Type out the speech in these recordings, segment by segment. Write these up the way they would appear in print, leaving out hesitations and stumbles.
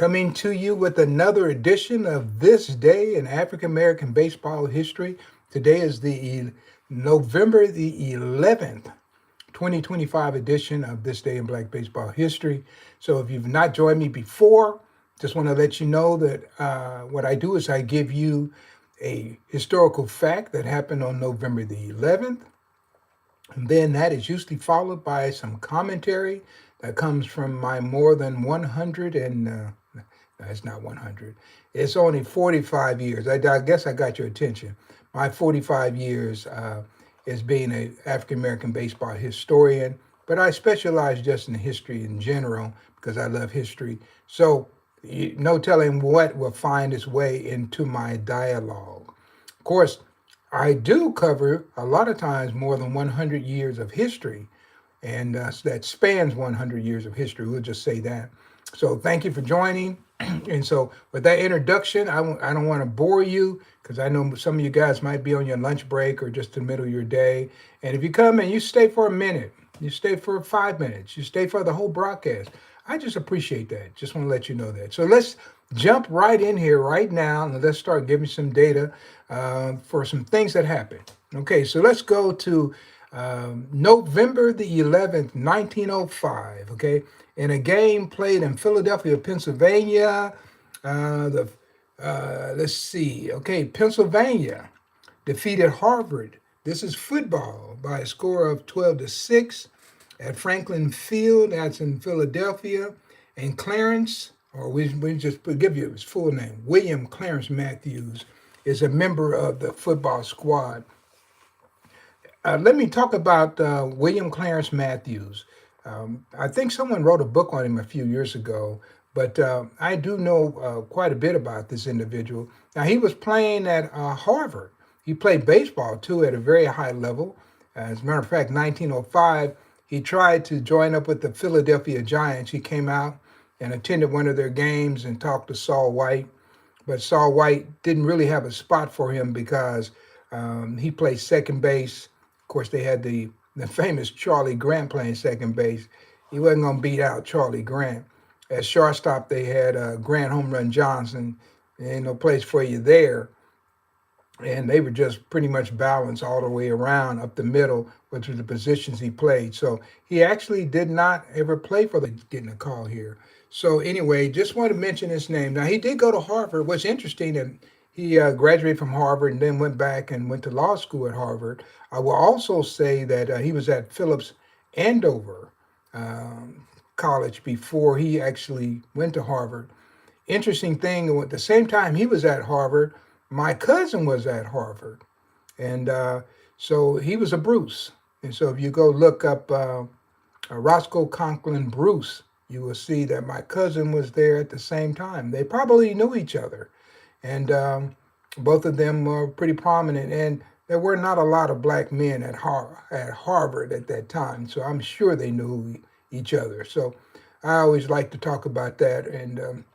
coming to you with another edition of This Day in African American Baseball History. Today is the November the 11th, 2025 edition of This Day in Black Baseball History. So if you've not joined me before, just want to let you know that what I do is I give you a historical fact that happened on November the 11th. And then that is usually followed by some commentary that comes from my more than 100 and no, it's not 100. It's only 45 years. I guess I got your attention. My 45 years as being an African American baseball historian, but I specialize just in history in general because I love history. So no telling what will find its way into my dialogue. Of course, I do cover a lot of times more than 100 years of history, and that spans 100 years of history. We'll just say that. So thank you for joining. And so with that introduction, I don't want to bore you because I know some of you guys might be on your lunch break or just in the middle of your day. And if you come and you stay for a minute, you stay for 5 minutes, you stay for the whole broadcast, I just appreciate that. Just want to let you know that. So let's jump right in here right now and let's start giving some data for some things that happened. Okay, so let's go to November the 11th, 1905, okay? In a game played in Philadelphia, Pennsylvania, let's see, okay, Pennsylvania defeated Harvard. This is football by a score of 12-6 at Franklin Field. That's in Philadelphia. And Clarence, or we just give you his full name, William Clarence Matthews, is a member of the football squad. Let me talk about William Clarence Matthews. I think someone wrote a book on him a few years ago, but I do know quite a bit about this individual. Now, he was playing at Harvard. He played baseball, too, at a very high level. As a matter of fact, 1905, he tried to join up with the Philadelphia Giants. He came out and attended one of their games and talked to Saul White. But Saul White didn't really have a spot for him because he played second base. Of course, they had the famous Charlie Grant playing second base. He wasn't going to beat out Charlie Grant. At shortstop, they had Grant Home Run Johnson. There ain't no place for you there. And they were just pretty much balanced all the way around up the middle, which were the positions he played. So he actually did not ever play for the getting a call here. So anyway, just want to mention his name. Now, he did go to Harvard. What's interesting, and he graduated from Harvard and then went back and went to law school at Harvard. I will also say that he was at Phillips Andover College before he actually went to Harvard. Interesting thing, at the same time he was at Harvard, my cousin was at Harvard. And so he was a Bruce. And so if you go look up Roscoe Conklin Bruce, you will see that my cousin was there at the same time. They probably knew each other. And both of them were pretty prominent. And there were not a lot of black men at Harvard at that time. So I'm sure they knew each other. So I always like to talk about that. And,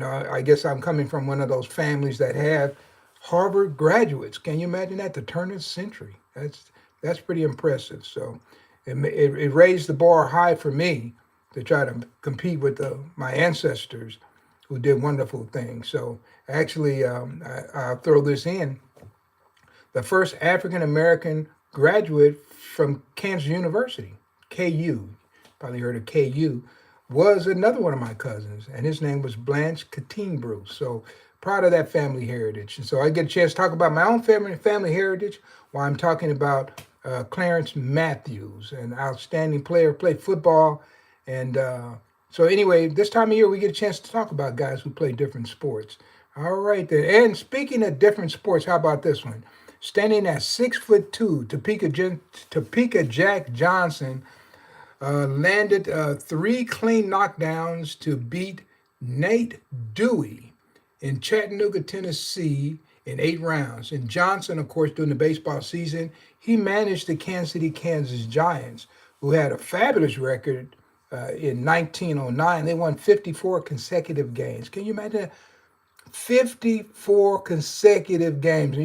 I guess I'm coming from one of those families that have Harvard graduates. Can you imagine that? The turn of the century. That's pretty impressive. So it raised the bar high for me to try to compete with my ancestors who did wonderful things. So actually, I'll throw this in. The first African-American graduate from Kansas University, KU, probably heard of KU, was another one of my cousins, and his name was Blanche Catine Bruce. So proud of that family heritage. And so I get a chance to talk about my own family heritage while I'm talking about Clarence Matthews, an outstanding player, played football. And so anyway, this time of year, we get a chance to talk about guys who play different sports. All right, then. And speaking of different sports, how about this one? Standing at 6'2", Topeka Jack Johnson landed 3 clean knockdowns to beat Nate Dewey in Chattanooga, Tennessee in 8 rounds. And Johnson, of course, during the baseball season, he managed the Kansas City, Kansas Giants, who had a fabulous record in 1909. They won 54 consecutive games. Can you imagine that? 54 consecutive games.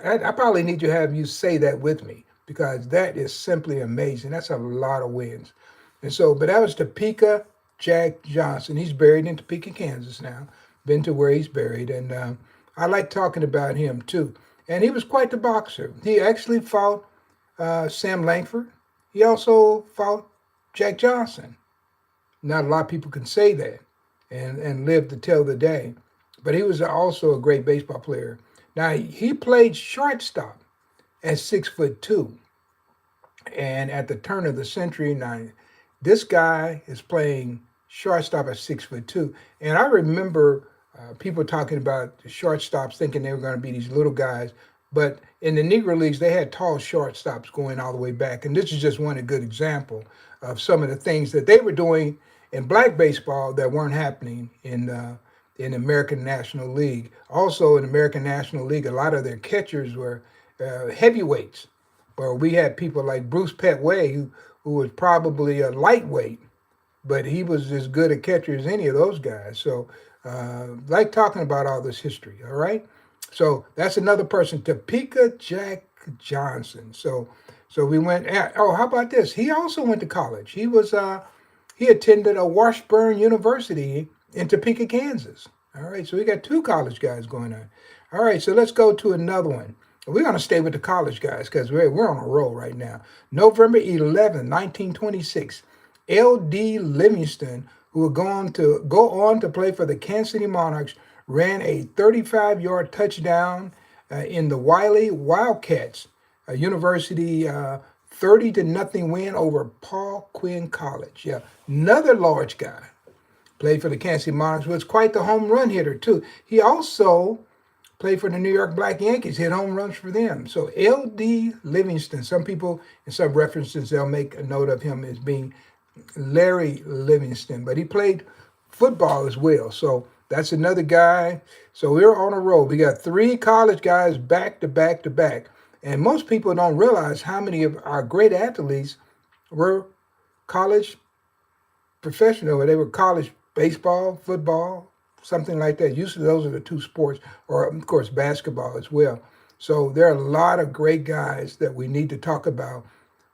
I probably need to have you say that with me because that is simply amazing. That's a lot of wins. And so, but that was Topeka Jack Johnson. He's buried in Topeka, Kansas now. Been to where he's buried, and I like talking about him too. And he was quite the boxer. He actually fought Sam Langford. He also fought Jack Johnson. Not a lot of people can say that and live to tell the day. But he was also a great baseball player. Now he played shortstop at 6'2". And at the turn of the century, now this guy is playing shortstop at 6'2". And I remember people talking about the shortstops thinking they were going to be these little guys. But in the Negro Leagues, they had tall shortstops going all the way back. And this is just one good example of some of the things that they were doing in black baseball that weren't happening in the American National League. Also, in the American National League, a lot of their catchers were heavyweights. Where we had people like Bruce Petway, who was probably a lightweight, but he was as good a catcher as any of those guys. So, like talking about all this history, all right? So that's another person, Topeka Jack Johnson. So we went. Oh, how about this? He also went to college. He attended a Washburn University in Topeka, Kansas. All right, so we got two college guys going on. All right, so let's go to another one. We're going to stay with the college guys because we're on a roll right now. November 11, 1926, L.D. Livingston, who would go on to play for the Kansas City Monarchs, ran a 35-yard touchdown in the Wiley Wildcats University 30-0 win over Paul Quinn College. Yeah, another large guy. Played for the Kansas City Monarchs, was quite the home run hitter too. He also played for the New York Black Yankees, hit home runs for them. So L.D. Livingston, some people in some references, they'll make a note of him as being Larry Livingston, but he played football as well. So that's another guy. So we're on a roll. We got three college guys back to back to back. And most people don't realize how many of our great athletes were college professional, or they were college baseball, football, something like that. Usually those are the two sports, or of course basketball as well. So there are a lot of great guys that we need to talk about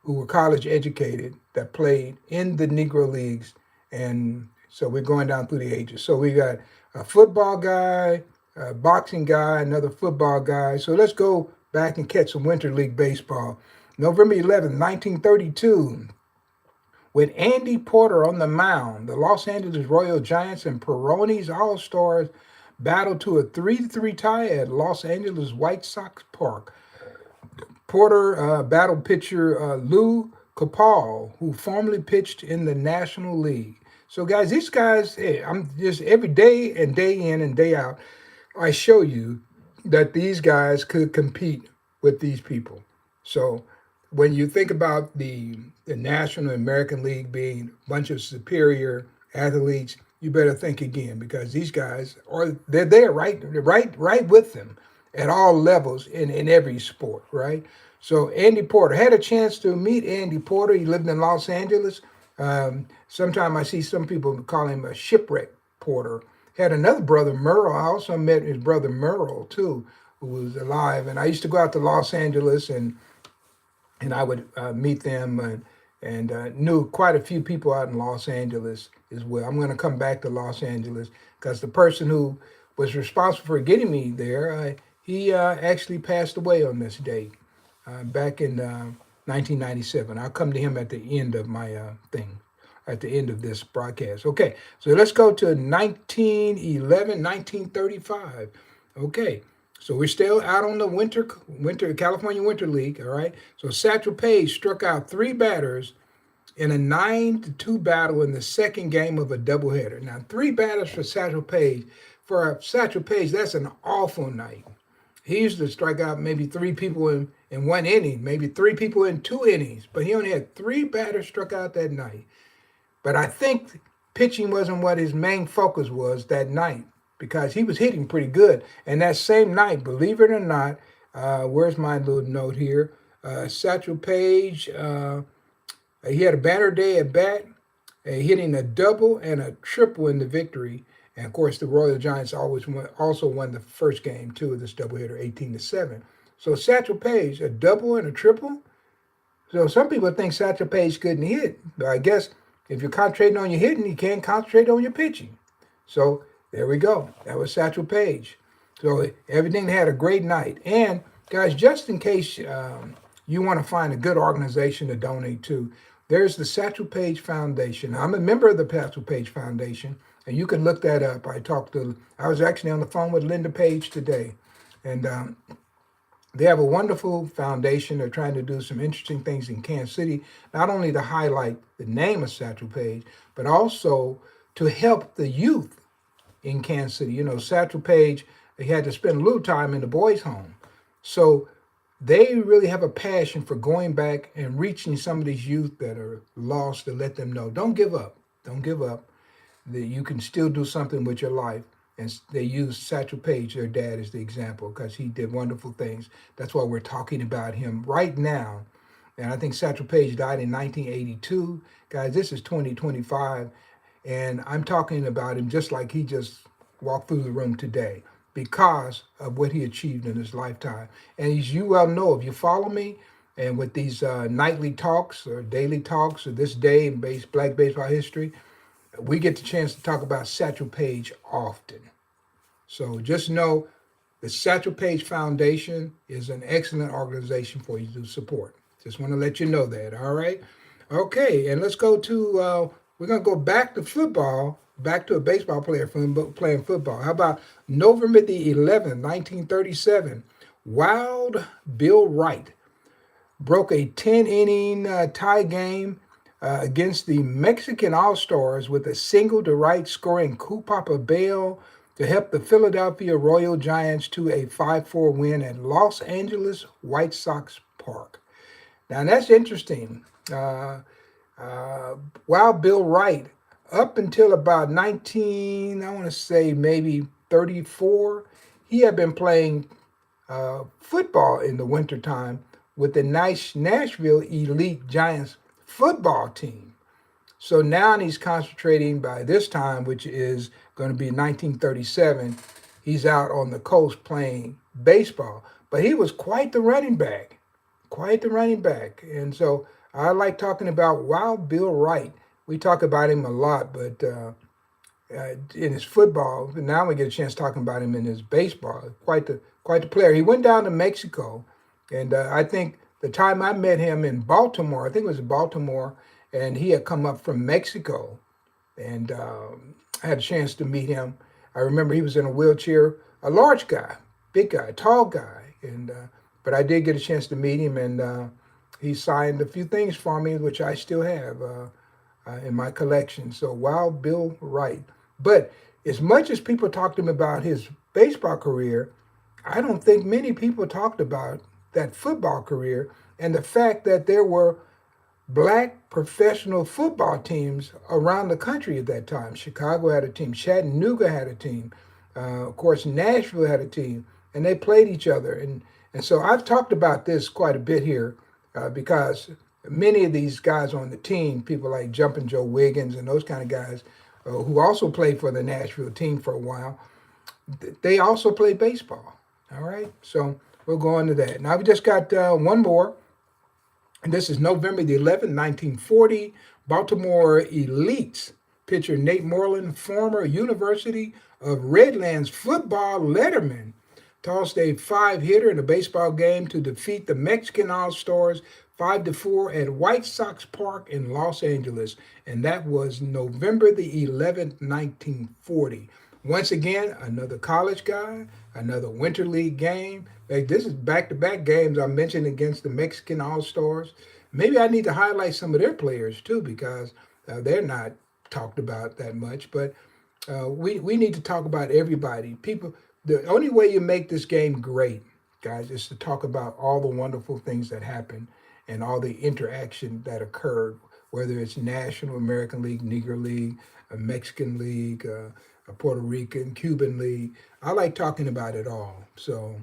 who were college educated that played in the Negro Leagues. And so we're going down through the ages. So we got a football guy, a boxing guy, another football guy. So let's go back and catch some Winter League baseball. November 11, 1932. With Andy Porter on the mound, the Los Angeles Royal Giants and Peroni's All-Stars battled to a 3-3 tie at Los Angeles White Sox Park. Porter battled pitcher Lou Capal, who formerly pitched in the National League. So, guys, these guys, I'm just every day and day in and day out, I show you that these guys could compete with these people. So, when you think about the National American League being a bunch of superior athletes, you better think again, because these guys they're there right with them at all levels in every sport, right? So Andy Porter, had a chance to meet Andy Porter. He lived in Los Angeles. Sometimes I see some people call him a shipwreck Porter. Had another brother, Merle. I also met his brother Merle too, who was alive. And I used to go out to Los Angeles and I would meet them and knew quite a few people out in Los Angeles as well. I'm going to come back to Los Angeles because the person who was responsible for getting me there, he actually passed away on this date back in 1997. I'll come to him at the end of my thing, at the end of this broadcast. Okay, so let's go to 1935. Okay. So we're still out on the California Winter League, all right? So Satchel Paige struck out three batters in a 9-2 battle in the second game of a doubleheader. Now, three batters for Satchel Paige. For Satchel Paige, that's an awful night. He used to strike out maybe three people in one inning, maybe three people in 2 innings, but he only had three batters struck out that night. But I think pitching wasn't what his main focus was that night, because he was hitting pretty good. And that same night, believe it or not, where's my little note here? Satchel Paige, he had a banner day at bat, hitting a double and a triple in the victory. And of course, the Royal Giants also won the first game too of this doubleheader, 18-7. So Satchel Paige, a double and a triple. So some people think Satchel Paige couldn't hit, but I guess If you're concentrating on your hitting, you can't concentrate on your pitching. So there we go. That was Satchel Paige. So everything had a great night. And guys, just in case you want to find a good organization to donate to, there's the Satchel Paige Foundation. I'm a member of the Satchel Paige Foundation, and you can look that up. I was actually on the phone with Linda Page today, and they have a wonderful foundation. They're trying to do some interesting things in Kansas City, not only to highlight the name of Satchel Paige, but also to help the youth in Kansas City. You know, Satchel Paige, they had to spend a little time in the boys' home. So they really have a passion for going back and reaching some of these youth that are lost to let them know, don't give up. Don't give up. That you can still do something with your life. And they use Satchel Paige, their dad, as the example because he did wonderful things. That's why we're talking about him right now. And I think Satchel Paige died in 1982. Guys, this is 2025. And I'm talking about him just like he just walked through the room today because of what he achieved in his lifetime. And as you well know, if you follow me, and with these nightly talks or daily talks of this day in Black baseball history, we get the chance to talk about Satchel Paige often. So just know the Satchel Paige Foundation is an excellent organization for you to support. Just want to let you know that, all right? Okay, and let's go to, we're going to go back to football, back to a baseball player playing football. How about November the 11th, 1937, Wild Bill Wright broke a 10-inning tie game against the Mexican All-Stars with a single to right, scoring Papa Bell to help the Philadelphia Royal Giants to a 5-4 win at Los Angeles White Sox Park. Now that's interesting. Wild Bill Wright, up until about I want to say maybe 34, he had been playing football in the wintertime with the nice Nashville Elite Giants football team. So now he's concentrating by this time, which is going to be 1937. He's out on the coast playing baseball. But he was quite the running back, And so I like talking about Wild Bill Wright. We talk about him a lot, but in his football, now we get a chance talking about him in his baseball. Quite the player. He went down to Mexico, and I think the time I met him in Baltimore, I think it was in Baltimore, and he had come up from Mexico, and I had a chance to meet him. I remember he was in a wheelchair, a large guy, big guy, tall guy, and but I did get a chance to meet him, and he signed a few things for me, which I still have in my collection. So Wild Bill Wright. But as much as people talked to him about his baseball career, I don't think many people talked about that football career and the fact that there were black professional football teams around the country at that time. Chicago had a team, Chattanooga had a team, of course Nashville had a team, and they played each other. And so I've talked about this quite a bit here because many of these guys on the team, people like Jumpin' Joe Wiggins and those kind of guys who also played for the Nashville team for a while, they also played baseball. All right, so we'll go on to that. Now we just got one more, and this is November the 11th, 1940. Baltimore Elites pitcher Nate Moreland, former University of Redlands football letterman, tossed a 5-hitter in a baseball game to defeat the Mexican All-Stars 5-4 at White Sox Park in Los Angeles, and that was November the 11th, 1940. Once again, another college guy, another Winter League game. Like, this is back-to-back games I mentioned against the Mexican All-Stars. Maybe I need to highlight some of their players too, because they're not talked about that much. But we need to talk about everybody. People, the only way you make this game great, guys, is to talk about all the wonderful things that happened and all the interaction that occurred, whether it's National American League, Negro League, a Mexican League, a Puerto Rican, Cuban League. I like talking about it all. So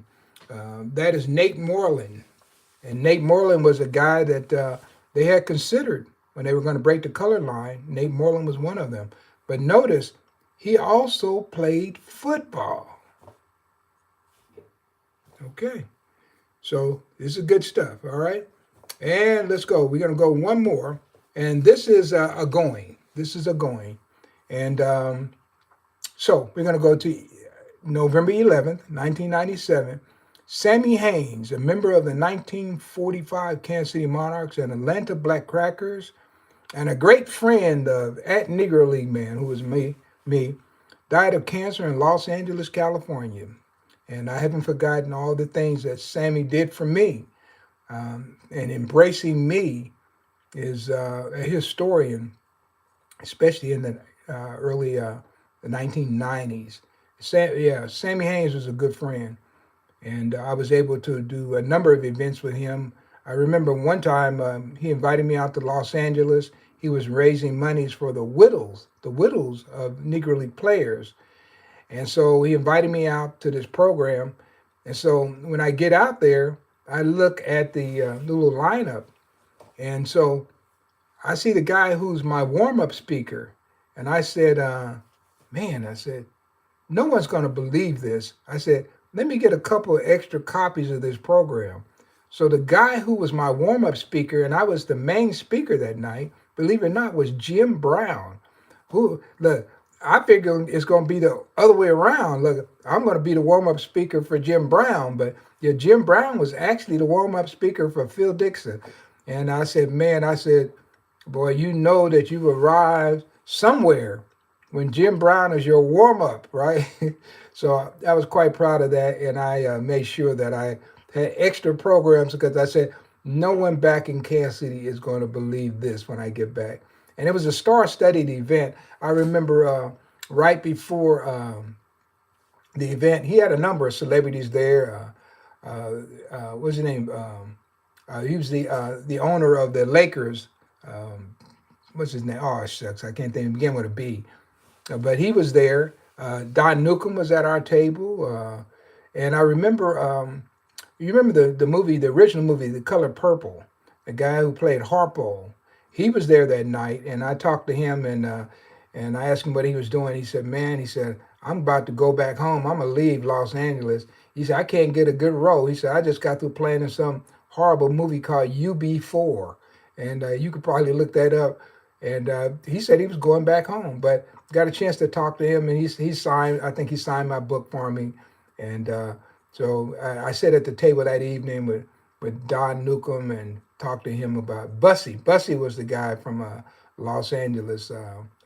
that is Nate Moreland. And Nate Moreland was a guy that they had considered when they were going to break the color line. Nate Moreland was one of them. But notice, he also played football. Okay. So this is good stuff, all right? And let's go. We're going to go one more. And this is a going. This is a going. And so we're going to go to November 11th, 1997. Sammy Haynes, a member of the 1945 Kansas City Monarchs and Atlanta Black Crackers, and a great friend of at Negro League man, who was me, died of cancer in Los Angeles, California. And I haven't forgotten all the things that Sammy did for me. And embracing me is a historian, especially in the early the 1990s. Sammy Haynes was a good friend, and I was able to do a number of events with him. I remember one time he invited me out to Los Angeles. He was raising monies for the widows of Negro League players, and so he invited me out to this program. And so when I get out there, I look at the little lineup, and so I see the guy who's my warm-up speaker, and I said, "Man," I said, "no one's going to believe this." I said, "Let me get a couple of extra copies of this program." So the guy who was my warm-up speaker, and I was the main speaker that night, believe it or not, was Jim Brown. Who look, I figured it's going to be the other way around. Look, I'm going to be the warm-up speaker for Jim Brown, but yeah, Jim Brown was actually the warm-up speaker for Phil Dixon. And I said, "Man," I said, "boy, you know that you've arrived somewhere when Jim Brown is your warm-up, right?" So I was quite proud of that, and I made sure that I had extra programs because I said, no one back in Kansas City is going to believe this when I get back. And it was a star-studded event. I remember right before the event, he had a number of celebrities there. What's his name? He was the owner of the Lakers. What's his name? Oh, shucks, I can't think. Begin with a B. But he was there. Don Newcomb was at our table. And I remember, you remember the movie, the original movie, The Color Purple, the guy who played Harpo. He was there that night, and I talked to him, and I asked him what he was doing. He said, "Man," he said, "I'm about to go back home. I'm going to leave Los Angeles." He said, "I can't get a good role." He said, "I just got through playing in some horrible movie called UB4. And you could probably look that up." And he said he was going back home, but got a chance to talk to him, and he signed. I think he signed my book for me, and so I sat at the table that evening with Don Newcomb and talked to him about Bussy. Bussy was the guy from Los Angeles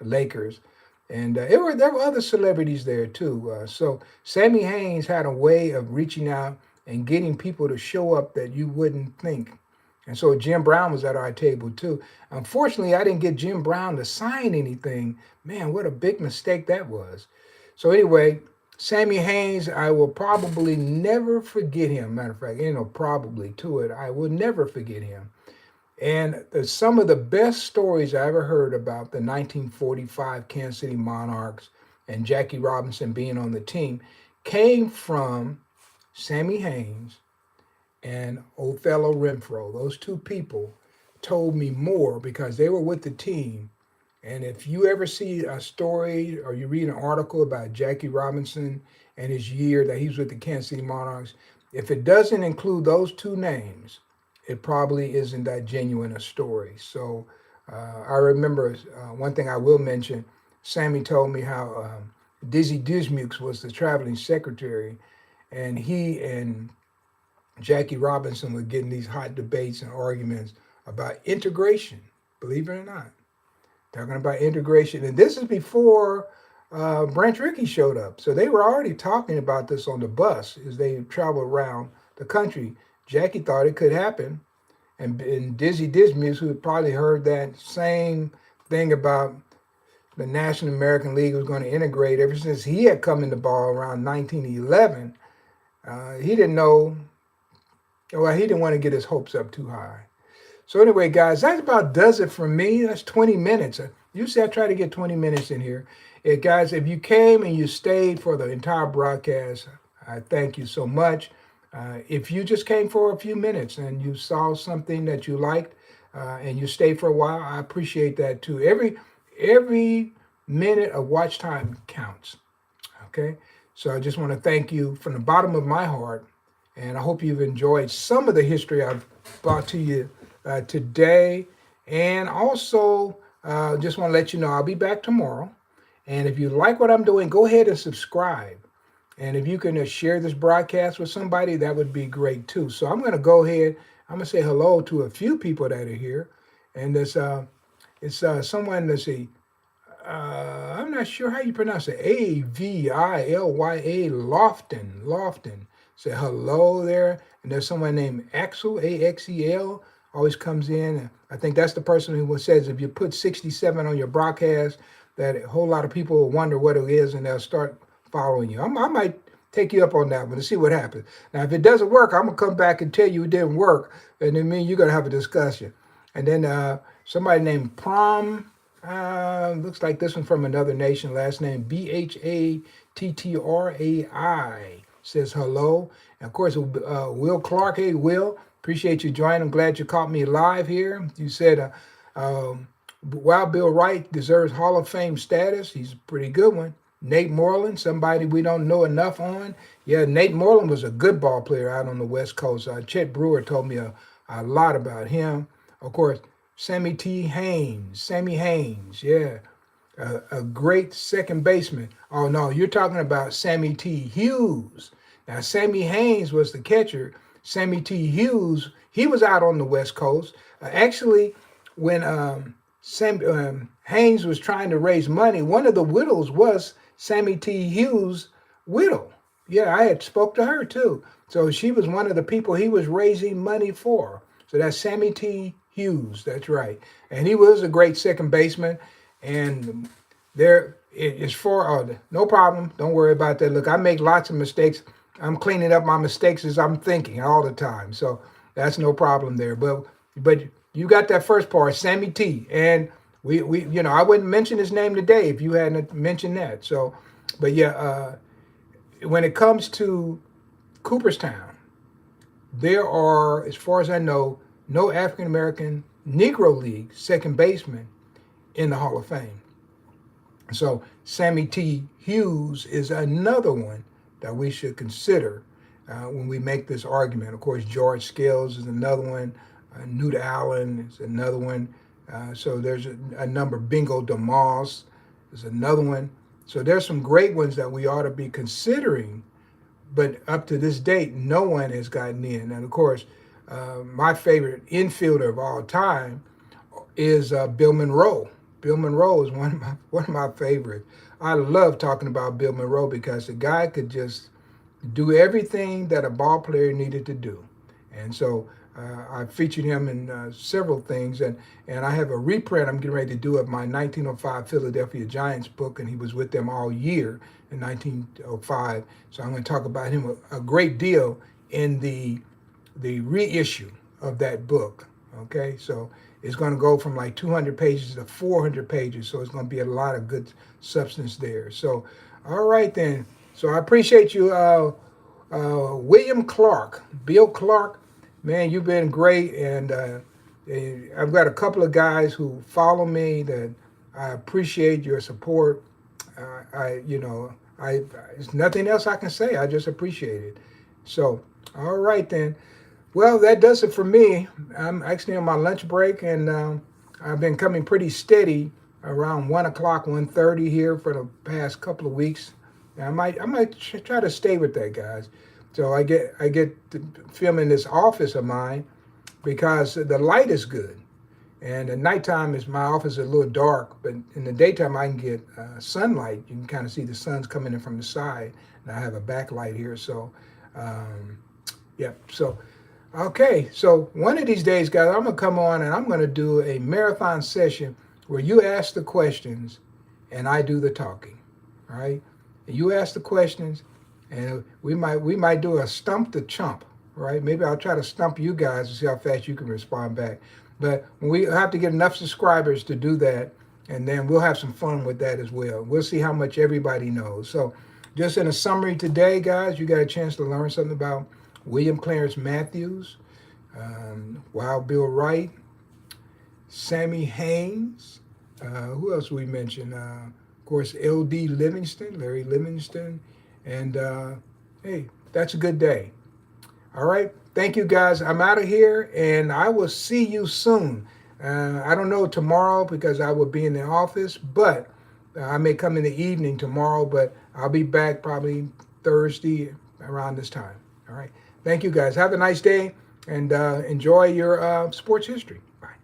Lakers, and there were other celebrities there too. So Sammy Haynes had a way of reaching out and getting people to show up that you wouldn't think. And so Jim Brown was at our table too. Unfortunately, I didn't get Jim Brown to sign anything. Man, what a big mistake that was. So anyway, Sammy Haynes, I will probably never forget him. Matter of fact, probably to it, I will never forget him. And some of the best stories I ever heard about the 1945 Kansas City Monarchs and Jackie Robinson being on the team came from Sammy Haynes and Othello Renfro. Those two people told me more because they were with the team. And if you ever see a story or you read an article about Jackie Robinson and his year that he was with the Kansas City Monarchs, if it doesn't include those two names, it probably isn't that genuine a story. So I remember one thing I will mention, Sammy told me how Dizzy Dismukes was the traveling secretary, and he and Jackie Robinson were getting these hot debates and arguments about integration, believe it or not. Talking about integration. And this is before Branch Rickey showed up. So they were already talking about this on the bus as they traveled around the country. Jackie thought it could happen. And Dizzy Dismukes, who had probably heard that same thing about the National American League was going to integrate ever since he had come in the ball around 1911, he didn't know. Well, he didn't want to get his hopes up too high. So anyway, guys, that about does it for me. That's 20 minutes. Usually I try to get 20 minutes in here. Guys, if you came and you stayed for the entire broadcast, I thank you so much. If you just came for a few minutes and you saw something that you liked and you stayed for a while, I appreciate that too. Every minute of watch time counts. Okay? So I just want to thank you from the bottom of my heart. And I hope you've enjoyed some of the history I've brought to you today. And also, just want to let you know I'll be back tomorrow. And if you like what I'm doing, go ahead and subscribe. And if you can share this broadcast with somebody, that would be great too. So I'm going to go ahead. I'm going to say hello to a few people that are here. And it's someone, let's see, I'm not sure how you pronounce it. Avilya Lofton. Lofton. Say hello there. And there's someone named Axel, Axel, always comes in. I think that's the person who says if you put 67 on your broadcast, that a whole lot of people will wonder what it is and they'll start following you. I might take you up on that one to see what happens. Now, if it doesn't work, I'm going to come back and tell you it didn't work. And then me and you're going to have a discussion. And then somebody named Prom. Looks like this one from another nation. Last name Bhattrai says hello. And of course, Will Clark. Hey, Will, appreciate you joining. I'm glad you caught me live here. You said, "Wow, Bill Wright deserves Hall of Fame status. He's a pretty good one." Nate Moreland, somebody we don't know enough on. Yeah, Nate Moreland was a good ball player out on the West Coast. Chet Brewer told me a lot about him. Of course, Sammy Haynes, yeah, a great second baseman. Oh no, you're talking about Sammy T. Hughes. Now, Sammy Haynes was the catcher. Sammy T. Hughes, he was out on the West Coast. Actually, when Haynes was trying to raise money, one of the widows was Sammy T. Hughes' widow. Yeah, I had spoke to her too. So she was one of the people he was raising money for. So that's Sammy T. Hughes, that's right. And he was a great second baseman. And there is no problem. Don't worry about that. Look, I make lots of mistakes. I'm cleaning up my mistakes as I'm thinking all the time. So that's no problem there. But you got that first part, Sammy T. And we I wouldn't mention his name today if you hadn't mentioned that. So, but yeah, when it comes to Cooperstown, there are, as far as I know, no African American Negro League second baseman in the Hall of Fame. So Sammy T. Hughes is another one that we should consider when we make this argument. Of course, George Scales is another one. Newt Allen is another one. So there's a number. Bingo DeMoss is another one. So there's some great ones that we ought to be considering. But up to this date, no one has gotten in. And of course, my favorite infielder of all time is Bill Monroe. Bill Monroe is one of my favorites. I love talking about Bill Monroe because the guy could just do everything that a ball player needed to do. And so I featured him in several things. And I have a reprint I'm getting ready to do of my 1905 Philadelphia Giants book, and he was with them all year in 1905. So I'm going to talk about him a great deal in the reissue of that book. Okay, so it's going to go from like 200 pages to 400 pages. So it's going to be a lot of good substance there. So, all right then. So I appreciate you, William Clark, Bill Clark. Man, you've been great. And I've got a couple of guys who follow me that I appreciate your support. There's nothing else I can say. I just appreciate it. So, all right then. Well, that does it for me. I'm actually on my lunch break, and I've been coming pretty steady around 1 o'clock, 1:30 here for the past couple of weeks. And I might try to stay with that, guys. So I get to film in this office of mine because the light is good. And at nighttime, my office is a little dark, but in the daytime, I can get sunlight. You can kind of see the sun's coming in from the side. And I have a backlight here, so yeah. So. Okay, so one of these days, guys, I'm going to come on and I'm going to do a marathon session where you ask the questions and I do the talking, all right? You ask the questions and we might do a stump the chump, right? Maybe I'll try to stump you guys to see how fast you can respond back. But we have to get enough subscribers to do that, and then we'll have some fun with that as well. We'll see how much everybody knows. So just in a summary today, guys, you got a chance to learn something about William Clarence Matthews, Wild Bill Wright, Sammy Haynes. Who else we mentioned? Of course, L.D. Livingston, Larry Livingston. And hey, that's a good day. All right. Thank you, guys. I'm out of here, and I will see you soon. I don't know tomorrow because I will be in the office, but I may come in the evening tomorrow, but I'll be back probably Thursday around this time. All right. Thank you guys. Have a nice day and enjoy your sports history. Bye.